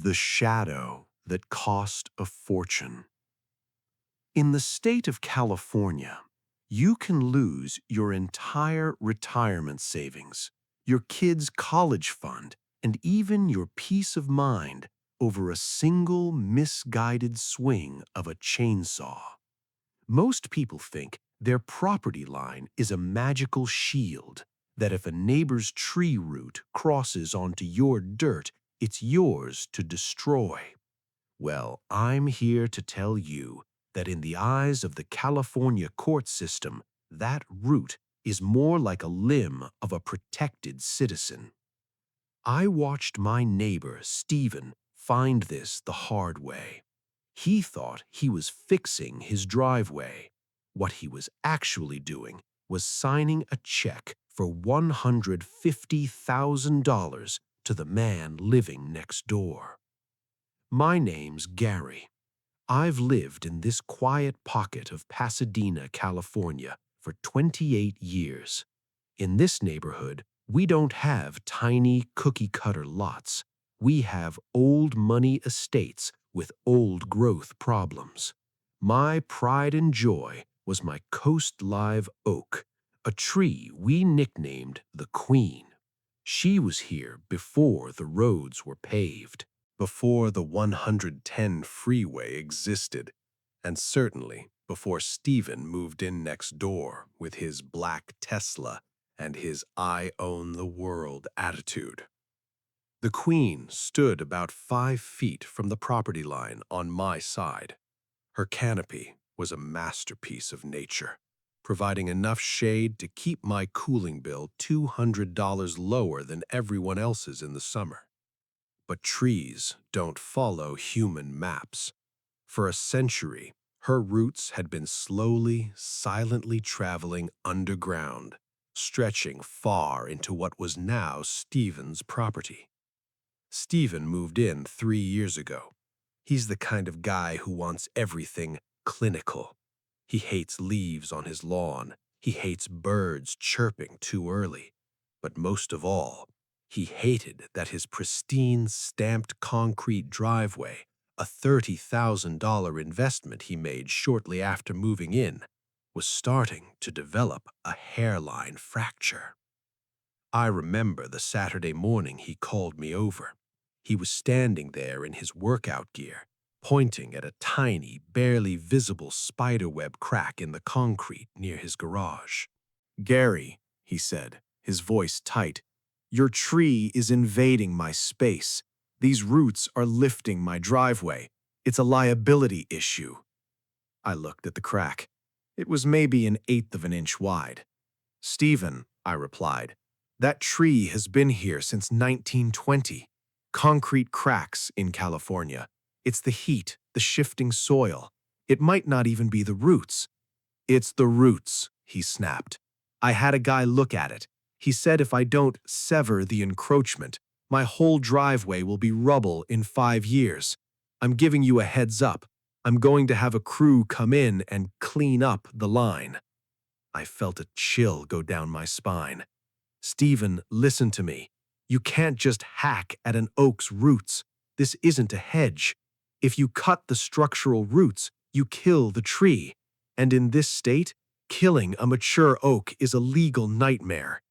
The shadow that cost a fortune. In the state of California, you can lose your entire retirement savings, your kids' college fund, and even your peace of mind over a single misguided swing of a chainsaw. Most people think their property line is a magical shield, that if a neighbor's tree root crosses onto your dirt, it's yours to destroy. Well, I'm here to tell you that in the eyes of the California court system, that root is more like a limb of a protected citizen. I watched my neighbor, Stephen, find this the hard way. He thought he was fixing his driveway. What he was actually doing was signing a check for $150,000 to the man living next door. My name's Gary. I've lived in this quiet pocket of Pasadena, California, for 28 years. In this neighborhood, we don't have tiny cookie-cutter lots. We have old money estates with old growth problems. My pride and joy was my Coast Live oak, a tree we nicknamed the Queen. She was here before the roads were paved, before the 110 freeway existed, and certainly before Stephen moved in next door with his black Tesla and his I own the world attitude. The Queen stood about 5 feet from the property line on my side. Her canopy was a masterpiece of nature, providing enough shade to keep my cooling bill $200 lower than everyone else's in the summer. But trees don't follow human maps. For a century, her roots had been slowly, silently traveling underground, stretching far into what was now Stephen's property. Stephen moved in 3 years ago. He's the kind of guy who wants everything clinical. He hates leaves on his lawn. He hates birds chirping too early. But most of all, he hated that his pristine stamped concrete driveway, a $30,000 investment he made shortly after moving in, was starting to develop a hairline fracture. I remember the Saturday morning he called me over. He was standing there in his workout gear, pointing at a tiny, barely visible spiderweb crack in the concrete near his garage. "Gary," he said, his voice tight, "your tree is invading my space. These roots are lifting my driveway. It's a liability issue." I looked at the crack. It was maybe 1/8 of an inch wide. "Stephen," I replied, "that tree has been here since 1920. Concrete cracks in California. It's the heat, the shifting soil. It might not even be the roots." "It's the roots," he snapped. "I had a guy look at it. He said if I don't sever the encroachment, my whole driveway will be rubble in 5 years. I'm giving you a heads up. I'm going to have a crew come in and clean up the line." I felt a chill go down my spine. "Stephen, listen to me. You can't just hack at an oak's roots. This isn't a hedge. If you cut the structural roots, you kill the tree. And in this state, killing a mature oak is a legal nightmare."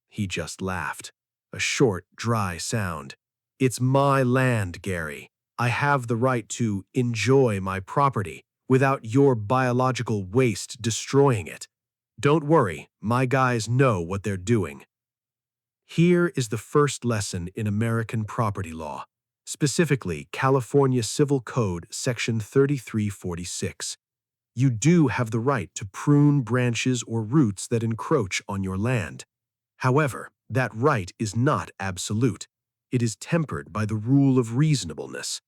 He just laughed, a short, dry sound. "It's my land, Gary. I have the right to enjoy my property without your biological waste destroying it. Don't worry, my guys know what they're doing." Here is the first lesson in American property law, specifically California Civil Code Section 3346. You do have the right to prune branches or roots that encroach on your land. However, that right is not absolute. It is tempered by the rule of reasonableness.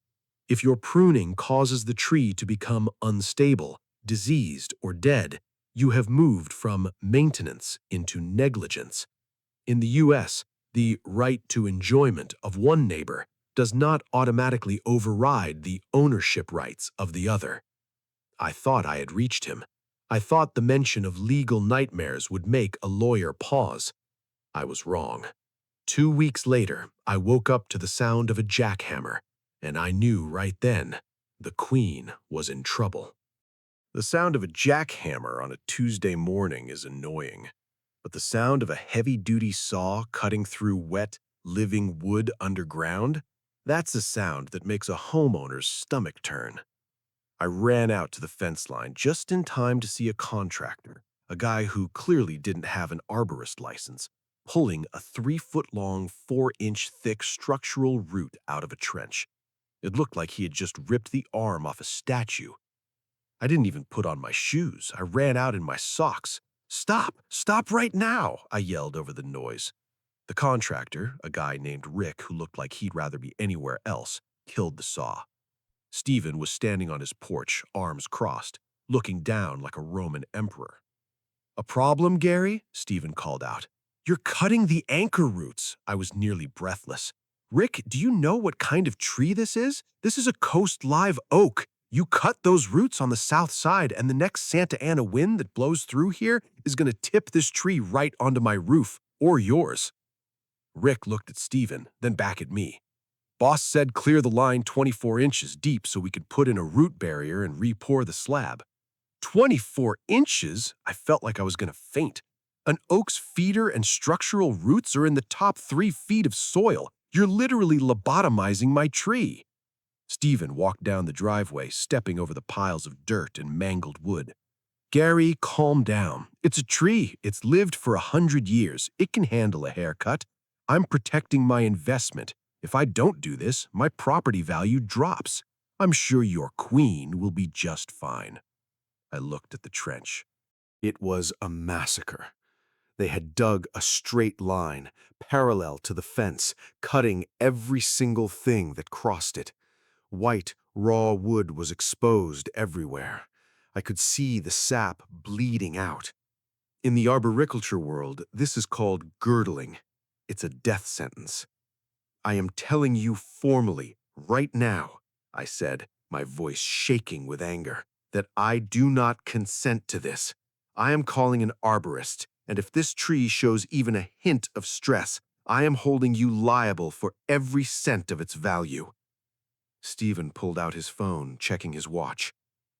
If your pruning causes the tree to become unstable, diseased, or dead, you have moved from maintenance into negligence. In the U.S., the right to enjoyment of one neighbor does not automatically override the ownership rights of the other. I thought I had reached him. I thought the mention of legal nightmares would make a lawyer pause. I was wrong. 2 weeks later, I woke up to the sound of a jackhammer. And I knew right then the queen was in trouble. The sound of a jackhammer on a Tuesday morning is annoying, but the sound of a heavy-duty saw cutting through wet, living wood underground, that's a sound that makes a homeowner's stomach turn. I ran out to the fence line just in time to see a contractor, a guy who clearly didn't have an arborist license, pulling a 3-foot-long, 4-inch thick structural root out of a trench. It looked like he had just ripped the arm off a statue. I didn't even put on my shoes. I ran out in my socks. "Stop! Stop right now!" I yelled over the noise. The contractor, a guy named Rick who looked like he'd rather be anywhere else, killed the saw. Stephen was standing on his porch, arms crossed, looking down like a Roman emperor. "A problem, Gary?" Stephen called out. "You're cutting the anchor roots." I was nearly breathless. "Rick, do you know what kind of tree this is? This is a coast live oak. You cut those roots on the south side, and the next Santa Ana wind that blows through here is going to tip this tree right onto my roof, or yours." Rick looked at Stephen, then back at me. "Boss said clear the line 24 inches deep so we could put in a root barrier and re-pour the slab." 24 inches? I felt like I was going to faint. An oak's feeder and structural roots are in the top 3 feet of soil. You're literally lobotomizing my tree. Stephen walked down the driveway, stepping over the piles of dirt and mangled wood. "Gary, calm down. It's a tree. It's lived for 100 years. It can handle a haircut. I'm protecting my investment. If I don't do this, my property value drops. I'm sure your queen will be just fine." I looked at the trench. It was a massacre. They had dug a straight line, parallel to the fence, cutting every single thing that crossed it. White, raw wood was exposed everywhere. I could see the sap bleeding out. In the arboriculture world, this is called girdling. It's a death sentence. "I am telling you formally, right now," I said, my voice shaking with anger, "that I do not consent to this. I am calling an arborist, and if this tree shows even a hint of stress, I am holding you liable for every cent of its value." Stephen pulled out his phone, checking his watch.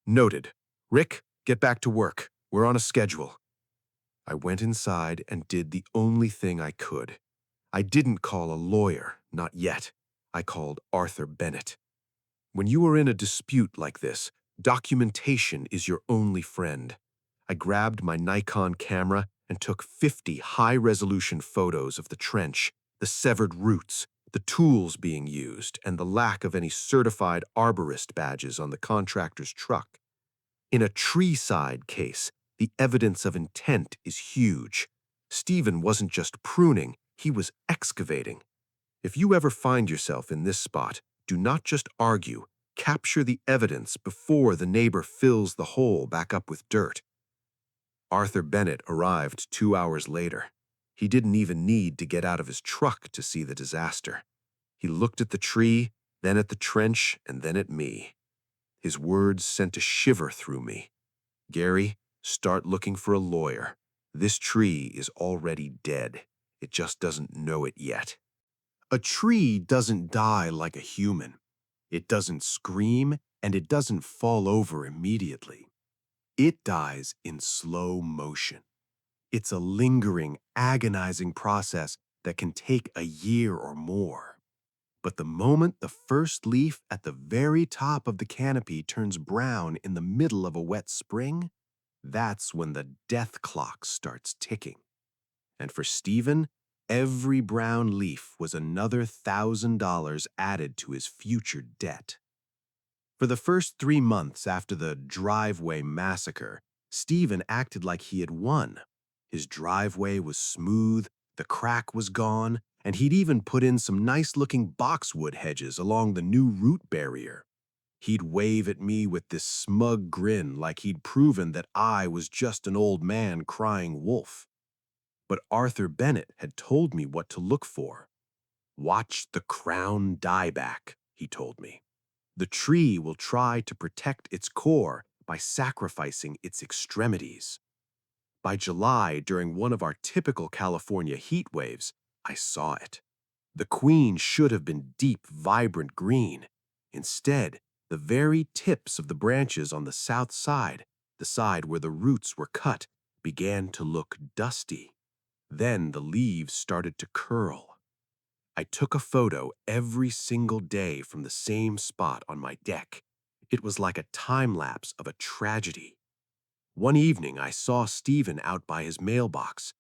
"Noted. Rick, get back to work. We're on a schedule." I went inside and did the only thing I could. I didn't call a lawyer, not yet. I called Arthur Bennett. When you are in a dispute like this, documentation is your only friend. I grabbed my Nikon camera and took 50 high-resolution photos of the trench, the severed roots, the tools being used, and the lack of any certified arborist badges on the contractor's truck. In a tree-side case, the evidence of intent is huge. Stephen wasn't just pruning, he was excavating. If you ever find yourself in this spot, do not just argue, capture the evidence before the neighbor fills the hole back up with dirt. Arthur Bennett arrived 2 hours later. He didn't even need to get out of his truck to see the disaster. He looked at the tree, then at the trench, and then at me. His words sent a shiver through me. "Gary, start looking for a lawyer. This tree is already dead. It just doesn't know it yet." A tree doesn't die like a human. It doesn't scream, and it doesn't fall over immediately. It dies in slow motion. It's a lingering, agonizing process that can take a year or more. But the moment the first leaf at the very top of the canopy turns brown in the middle of a wet spring, that's when the death clock starts ticking. And for Stephen, every brown leaf was another $1,000 added to his future debt. For the first 3 months after the driveway massacre, Stephen acted like he had won. His driveway was smooth, the crack was gone, and he'd even put in some nice-looking boxwood hedges along the new root barrier. He'd wave at me with this smug grin like he'd proven that I was just an old man crying wolf. But Arthur Bennett had told me what to look for. "Watch the crown dieback," he told me. "The tree will try to protect its core by sacrificing its extremities." By July, during one of our typical California heat waves, I saw it. The queen should have been deep, vibrant green. Instead, the very tips of the branches on the south side, the side where the roots were cut, began to look dusty. Then the leaves started to curl. I took a photo every single day from the same spot on my deck. It was like a time lapse of a tragedy. One evening, I saw Stephen out by his mailbox.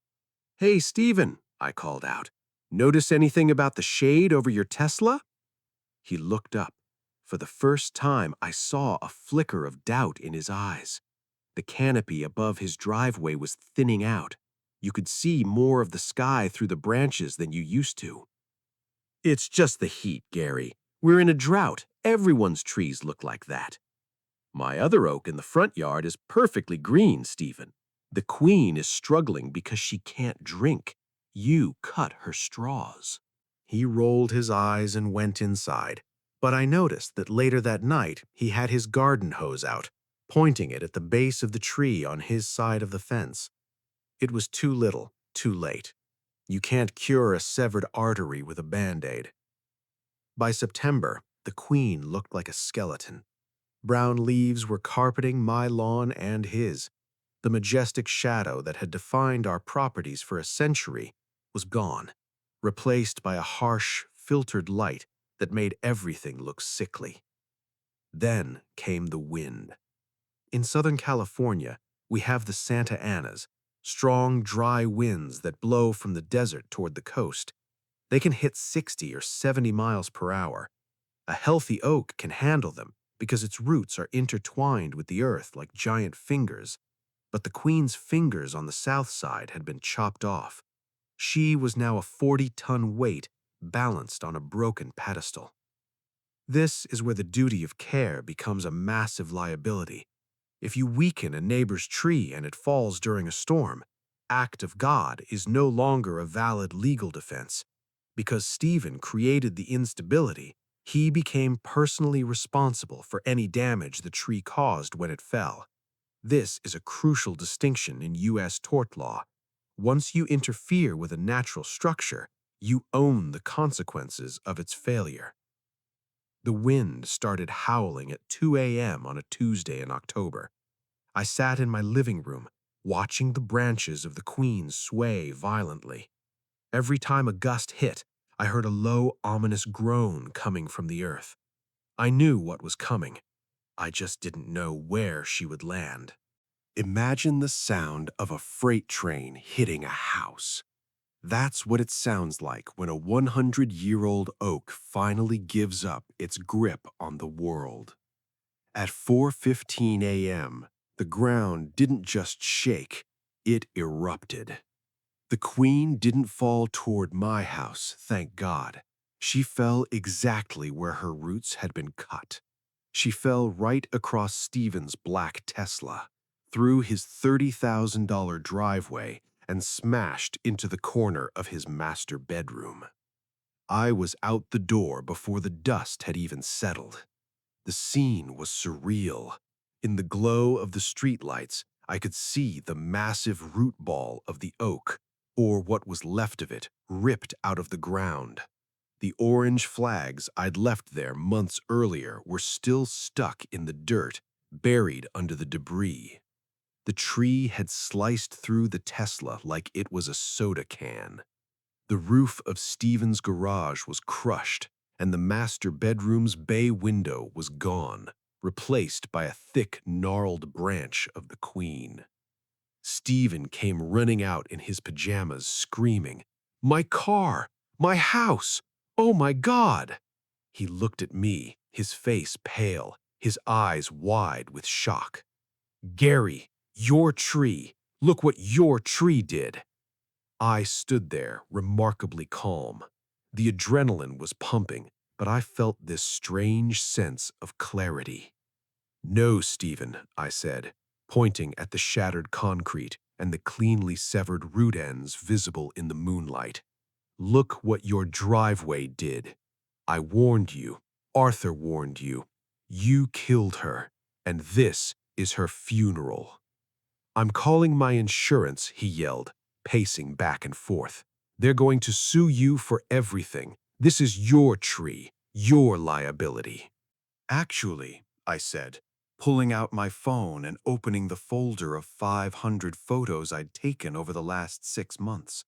"Hey, Stephen," I called out. "Notice anything about the shade over your Tesla?" He looked up. For the first time, I saw a flicker of doubt in his eyes. The canopy above his driveway was thinning out. You could see more of the sky through the branches than you used to. "It's just the heat, Gary. We're in a drought. Everyone's trees look like that." "My other oak in the front yard is perfectly green, Stephen. The queen is struggling because she can't drink. You cut her straws." He rolled his eyes and went inside, but I noticed that later that night he had his garden hose out, pointing it at the base of the tree on his side of the fence. It was too little, too late. You can't cure a severed artery with a Band-Aid. By September, the queen looked like a skeleton. Brown leaves were carpeting my lawn and his. The majestic shadow that had defined our properties for a century was gone, replaced by a harsh, filtered light that made everything look sickly. Then came the wind. In Southern California, we have the Santa Anas, strong, dry winds that blow from the desert toward the coast. They can hit 60 or 70 miles per hour. A healthy oak can handle them because its roots are intertwined with the earth like giant fingers. But the queen's fingers on the south side had been chopped off. She was now a 40-ton weight balanced on a broken pedestal. This is where the duty of care becomes a massive liability. If you weaken a neighbor's tree and it falls during a storm, act of God is no longer a valid legal defense. Because Stephen created the instability, he became personally responsible for any damage the tree caused when it fell. This is a crucial distinction in U.S. tort law. Once you interfere with a natural structure, you own the consequences of its failure. The wind started howling at 2 a.m. on a Tuesday in October. I sat in my living room, watching the branches of the queen sway violently. Every time a gust hit, I heard a low, ominous groan coming from the earth. I knew what was coming. I just didn't know where she would land. Imagine the sound of a freight train hitting a house. That's what it sounds like when a 100-year-old oak finally gives up its grip on the world. At 4:15 a.m., the ground didn't just shake, it erupted. The queen didn't fall toward my house, thank God. She fell exactly where her roots had been cut. She fell right across Stephen's black Tesla, through his $30,000 driveway, and smashed into the corner of his master bedroom. I was out the door before the dust had even settled. The scene was surreal. In the glow of the streetlights, I could see the massive root ball of the oak, or what was left of it, ripped out of the ground. The orange flags I'd left there months earlier were still stuck in the dirt, buried under the debris. The tree had sliced through the Tesla like it was a soda can. The roof of Stephen's garage was crushed, and the master bedroom's bay window was gone, replaced by a thick, gnarled branch of the queen. Stephen came running out in his pajamas, screaming, "My car! My house! Oh my God!" He looked at me, his face pale, his eyes wide with shock. "Gary, your tree! Look what your tree did!" I stood there, remarkably calm. The adrenaline was pumping, but I felt this strange sense of clarity. "No, Stephen," I said, pointing at the shattered concrete and the cleanly severed root ends visible in the moonlight. "Look what your driveway did. I warned you. Arthur warned you. You killed her, and this is her funeral." "I'm calling my insurance," he yelled, pacing back and forth. "They're going to sue you for everything. This is your tree, your liability." Actually, I said, pulling out my phone and opening the folder of 500 photos I'd taken over the last 6 months.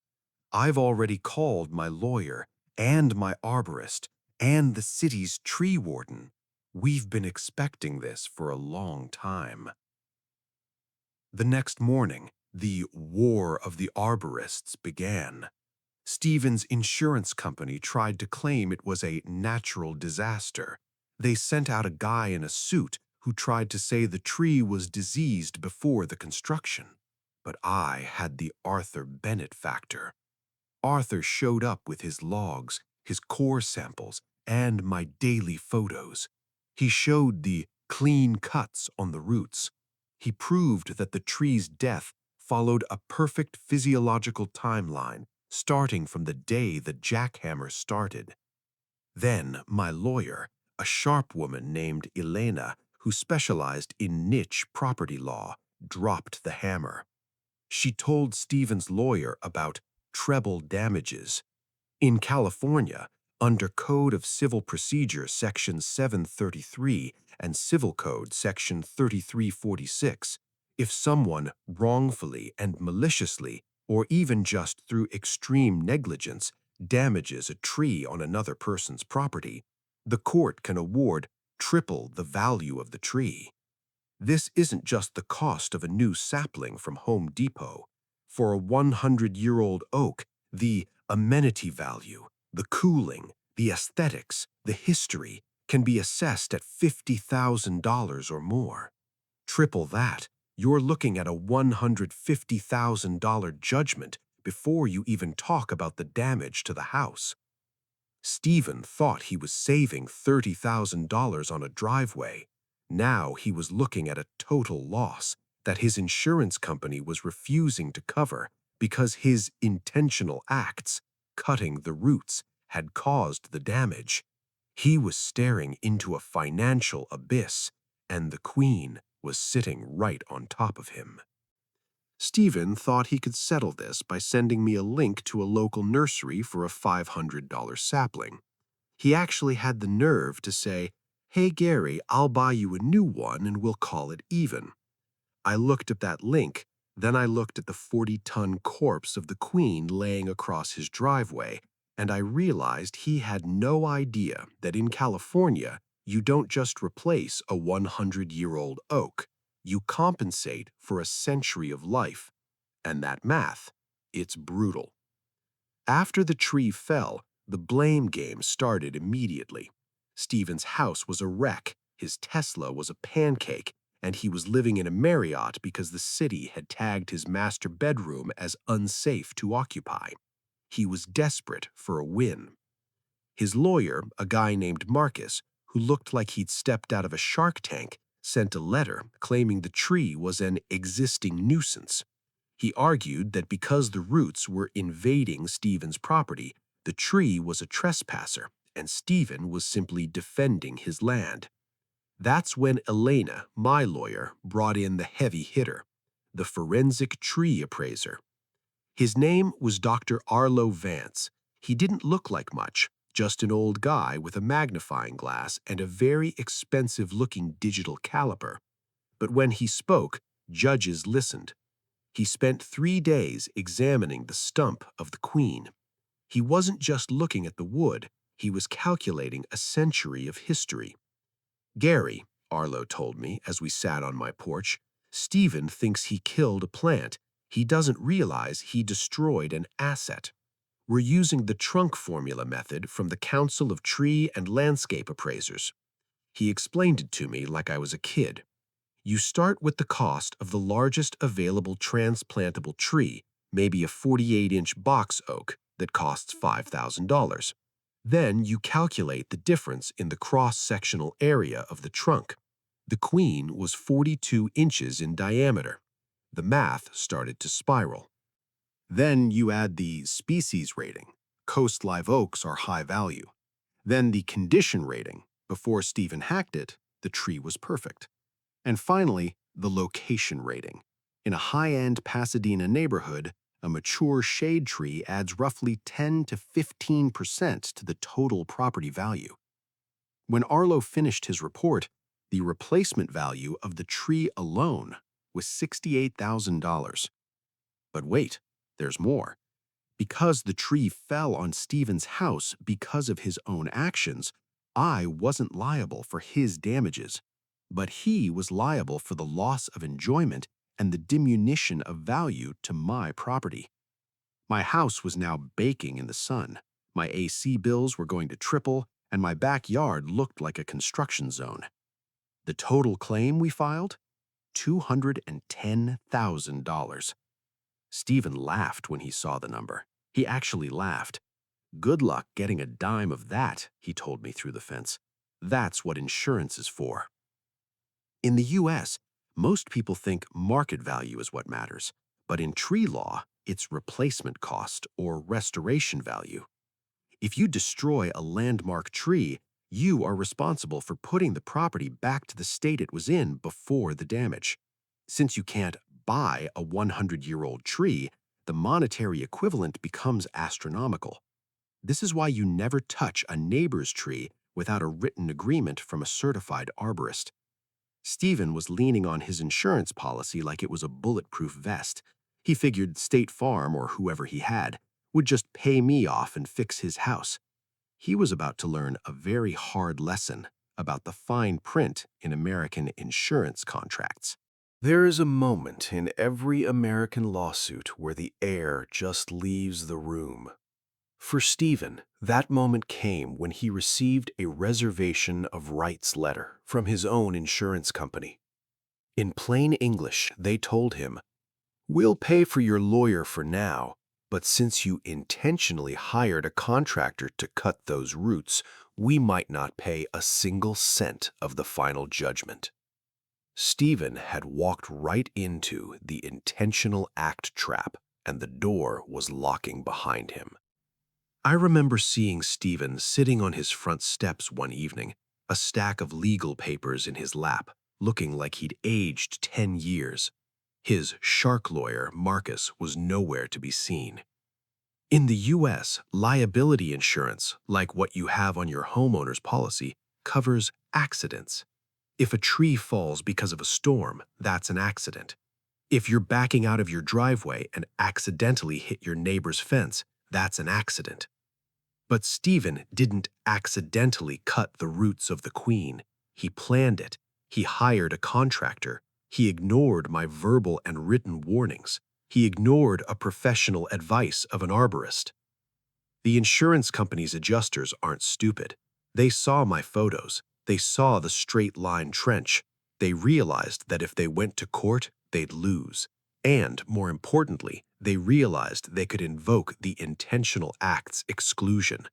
I've already called my lawyer and my arborist and the city's tree warden. We've been expecting this for a long time. The next morning, the War of the Arborists began. Stephen's insurance company tried to claim it was a natural disaster. They sent out a guy in a suit who tried to say the tree was diseased before the construction. But I had the Arthur Bennett factor. Arthur showed up with his logs, his core samples, and my daily photos. He showed the clean cuts on the roots. He proved that the tree's death followed a perfect physiological timeline, starting from the day the jackhammer started. Then my lawyer, a sharp woman named Elena, who specialized in niche property law, dropped the hammer. She told Stephen's lawyer about treble damages. In California, under Code of Civil Procedure Section 733 and Civil Code Section 3346, if someone wrongfully and maliciously, or even just through extreme negligence, damages a tree on another person's property, the court can award triple the value of the tree. This isn't just the cost of a new sapling from Home Depot. For a 100-year-old oak, the amenity value, the cooling, the aesthetics, the history can be assessed at $50,000 or more. Triple that, you're looking at a $150,000 judgment before you even talk about the damage to the house. Stephen thought he was saving $30,000 on a driveway. Now he was looking at a total loss that his insurance company was refusing to cover because his intentional acts, cutting the roots, had caused the damage. He was staring into a financial abyss, and the Queen was sitting right on top of him. Stephen thought he could settle this by sending me a link to a local nursery for a $500 sapling. He actually had the nerve to say, "Hey Gary, I'll buy you a new one and we'll call it even." I looked at that link, then I looked at the 40-ton corpse of the Queen laying across his driveway, and I realized he had no idea that in California, you don't just replace a 100-year-old oak, you compensate for a century of life. And that math, it's brutal. After the tree fell, the blame game started immediately. Stephen's house was a wreck, his Tesla was a pancake, and he was living in a Marriott because the city had tagged his master bedroom as unsafe to occupy. He was desperate for a win. His lawyer, a guy named Marcus, who looked like he'd stepped out of a Shark Tank, sent a letter claiming the tree was an existing nuisance. He argued that because the roots were invading Stephen's property, the tree was a trespasser, and Stephen was simply defending his land. That's when Elena, my lawyer, brought in the heavy hitter, the forensic tree appraiser. His name was Dr. Arlo Vance. He didn't look like much, just an old guy with a magnifying glass and a very expensive-looking digital caliper. But when he spoke, judges listened. He spent 3 days examining the stump of the Queen. He wasn't just looking at the wood, he was calculating a century of history. "Gary," Arlo told me as we sat on my porch, "Stephen thinks he killed a plant. He doesn't realize he destroyed an asset. We're using the trunk formula method from the Council of Tree and Landscape Appraisers." He explained it to me like I was a kid. You start with the cost of the largest available transplantable tree, maybe a 48-inch box oak that costs $5,000. Then you calculate the difference in the cross-sectional area of the trunk. The Queen was 42 inches in diameter. The math started to spiral. Then you add the species rating. Coast live oaks are high value. Then the condition rating. Before Stephen hacked it, the tree was perfect. And finally, the location rating. In a high-end Pasadena neighborhood, a mature shade tree adds roughly 10 to 15% to the total property value. When Arlo finished his report, the replacement value of the tree alone was $68,000. But wait, there's more. Because the tree fell on Stephen's house because of his own actions, I wasn't liable for his damages, but he was liable for the loss of enjoyment and the diminution of value to my property. My house was now baking in the sun. My AC bills were going to triple, and my backyard looked like a construction zone. The total claim we filed? $210,000. Stephen laughed when he saw the number. He actually laughed. Good luck getting a dime of that, he told me through the fence. That's what insurance is for. In the US, most people think market value is what matters, but in tree law, it's replacement cost or restoration value. If you destroy a landmark tree, you are responsible for putting the property back to the state it was in before the damage. Since you can't buy a 100-year-old tree, the monetary equivalent becomes astronomical. This is why you never touch a neighbor's tree without a written agreement from a certified arborist. Stephen was leaning on his insurance policy like it was a bulletproof vest. He figured State Farm, or whoever he had, would just pay me off and fix his house. He was about to learn a very hard lesson about the fine print in American insurance contracts. There is a moment in every American lawsuit where the air just leaves the room. For Stephen, that moment came when he received a reservation of rights letter from his own insurance company. In plain English, they told him, "We'll pay for your lawyer for now, but since you intentionally hired a contractor to cut those roots, we might not pay a single cent of the final judgment." Stephen had walked right into the intentional act trap, and the door was locking behind him. I remember seeing Stephen sitting on his front steps one evening, a stack of legal papers in his lap, looking like he'd aged 10 years. His shark lawyer, Marcus, was nowhere to be seen. In the US, liability insurance, like what you have on your homeowner's policy, covers accidents. If a tree falls because of a storm, that's an accident. If you're backing out of your driveway and accidentally hit your neighbor's fence, that's an accident. But Stephen didn't accidentally cut the roots of the queen. He planned it. He hired a contractor. He ignored my verbal and written warnings. He ignored a professional advice of an arborist. The insurance company's adjusters aren't stupid. They saw my photos. They saw the straight-line trench. They realized that if they went to court, they'd lose. And, more importantly, they realized they could invoke the intentional acts exclusion.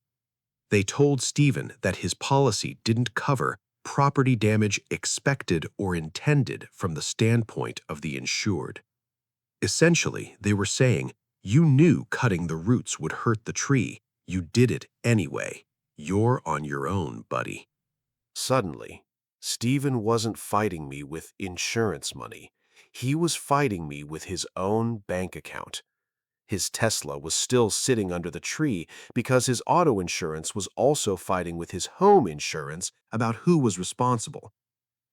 They told Stephen that his policy didn't cover property damage expected or intended from the standpoint of the insured. Essentially, they were saying, you knew cutting the roots would hurt the tree. You did it anyway. You're on your own, buddy. Suddenly, Stephen wasn't fighting me with insurance money. He was fighting me with his own bank account. His Tesla was still sitting under the tree because his auto insurance was also fighting with his home insurance about who was responsible.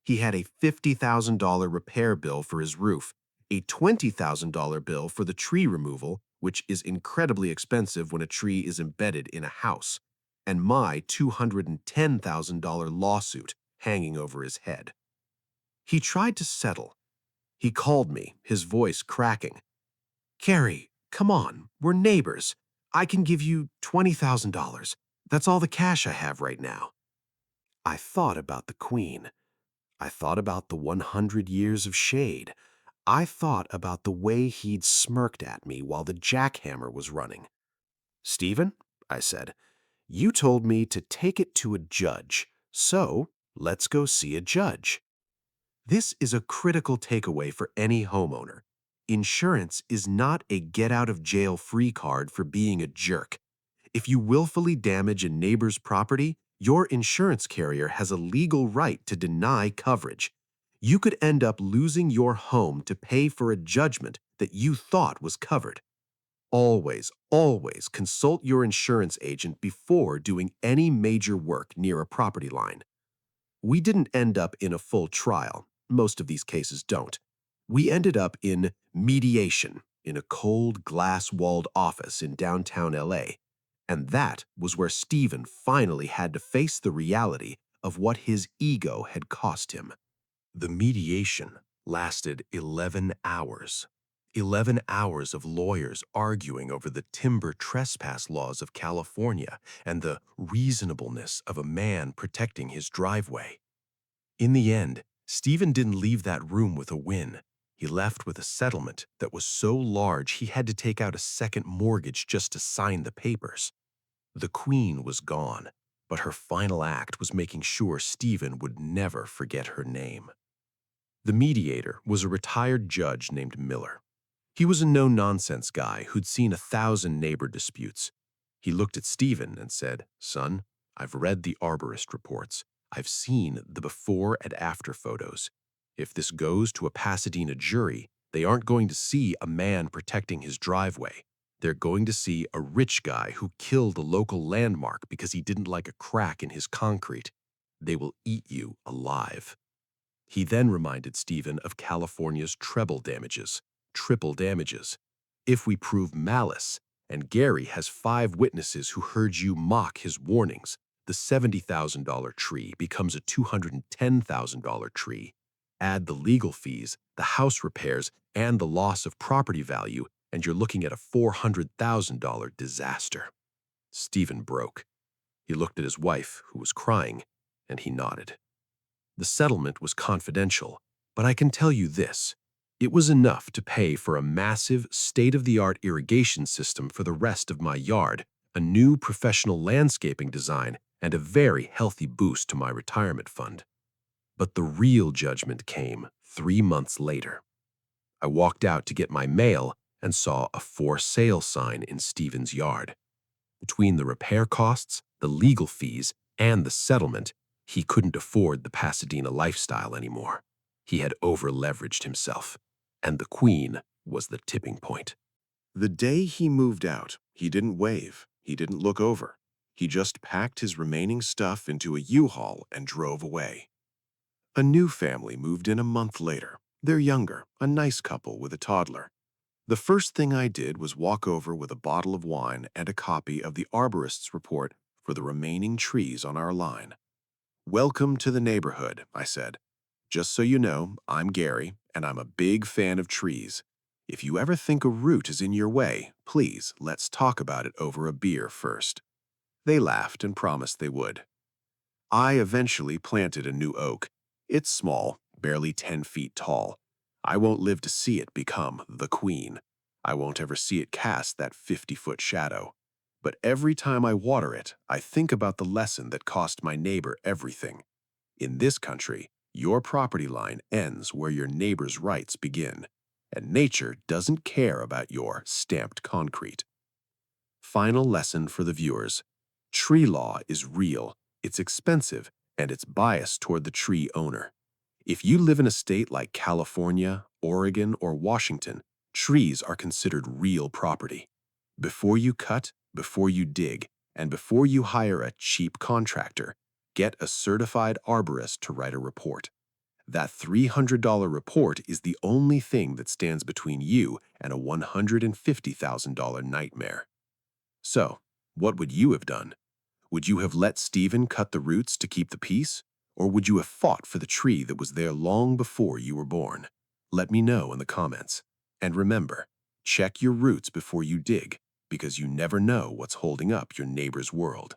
He had a $50,000 repair bill for his roof, a $20,000 bill for the tree removal, which is incredibly expensive when a tree is embedded in a house, and my $210,000 lawsuit hanging over his head. He tried to settle. He called me, his voice cracking. "Carrie, come on, we're neighbors. I can give you $20,000. That's all the cash I have right now." I thought about the Queen. I thought about the 100 years of shade. I thought about the way he'd smirked at me while the jackhammer was running. "Stephen," I said, "you told me to take it to a judge, so let's go see a judge." This is a critical takeaway for any homeowner. Insurance is not a get-out-of-jail-free card for being a jerk. If you willfully damage a neighbor's property, your insurance carrier has a legal right to deny coverage. You could end up losing your home to pay for a judgment that you thought was covered. Always, always consult your insurance agent before doing any major work near a property line. We didn't end up in a full trial. Most of these cases don't. We ended up in mediation in a cold, glass-walled office in downtown LA. And that was where Stephen finally had to face the reality of what his ego had cost him. The mediation lasted 11 hours. 11 hours of lawyers arguing over the timber trespass laws of California and the reasonableness of a man protecting his driveway. In the end, Stephen didn't leave that room with a win. He left with a settlement that was so large he had to take out a second mortgage just to sign the papers. The Queen was gone, but her final act was making sure Stephen would never forget her name. The mediator was a retired judge named Miller. He was a no-nonsense guy who'd seen 1,000 neighbor disputes. He looked at Stephen and said, "Son, I've read the arborist reports. I've seen the before and after photos. If this goes to a Pasadena jury, they aren't going to see a man protecting his driveway. They're going to see a rich guy who killed a local landmark because he didn't like a crack in his concrete. They will eat you alive." He then reminded Stephen of California's treble damages, triple damages. If we prove malice, and Gary has 5 witnesses who heard you mock his warnings, the $70,000 tree becomes a $210,000 tree. Add the legal fees, the house repairs, and the loss of property value, and you're looking at a $400,000 disaster. Stephen broke. He looked at his wife, who was crying, and he nodded. The settlement was confidential, but I can tell you this. It was enough to pay for a massive, state-of-the-art irrigation system for the rest of my yard, a new professional landscaping design, and a very healthy boost to my retirement fund. But the real judgment came 3 months later. I walked out to get my mail and saw a for sale sign in Stephen's yard. Between the repair costs, the legal fees, and the settlement, he couldn't afford the Pasadena lifestyle anymore. He had over-leveraged himself, and the Queen was the tipping point. The day he moved out, he didn't wave, he didn't look over. He just packed his remaining stuff into a U-Haul and drove away. A new family moved in a month later. They're younger, a nice couple with a toddler. The first thing I did was walk over with a bottle of wine and a copy of the arborist's report for the remaining trees on our line. "Welcome to the neighborhood," I said. "Just so you know, I'm Gary, and I'm a big fan of trees. If you ever think a root is in your way, please, let's talk about it over a beer first." They laughed and promised they would. I eventually planted a new oak. It's small, barely 10 feet tall. I won't live to see it become the Queen. I won't ever see it cast that 50-foot shadow. But every time I water it, I think about the lesson that cost my neighbor everything. In this country, your property line ends where your neighbor's rights begin, and nature doesn't care about your stamped concrete. Final lesson for the viewers. Tree law is real, it's expensive, and it's biased toward the tree owner. If you live in a state like California, Oregon, or Washington, trees are considered real property. Before you cut, before you dig, and before you hire a cheap contractor, get a certified arborist to write a report. That $300 report is the only thing that stands between you and a $150,000 nightmare. So, what would you have done? Would you have let Stephen cut the roots to keep the peace? Or would you have fought for the tree that was there long before you were born? Let me know in the comments. And remember, check your roots before you dig, because you never know what's holding up your neighbor's world.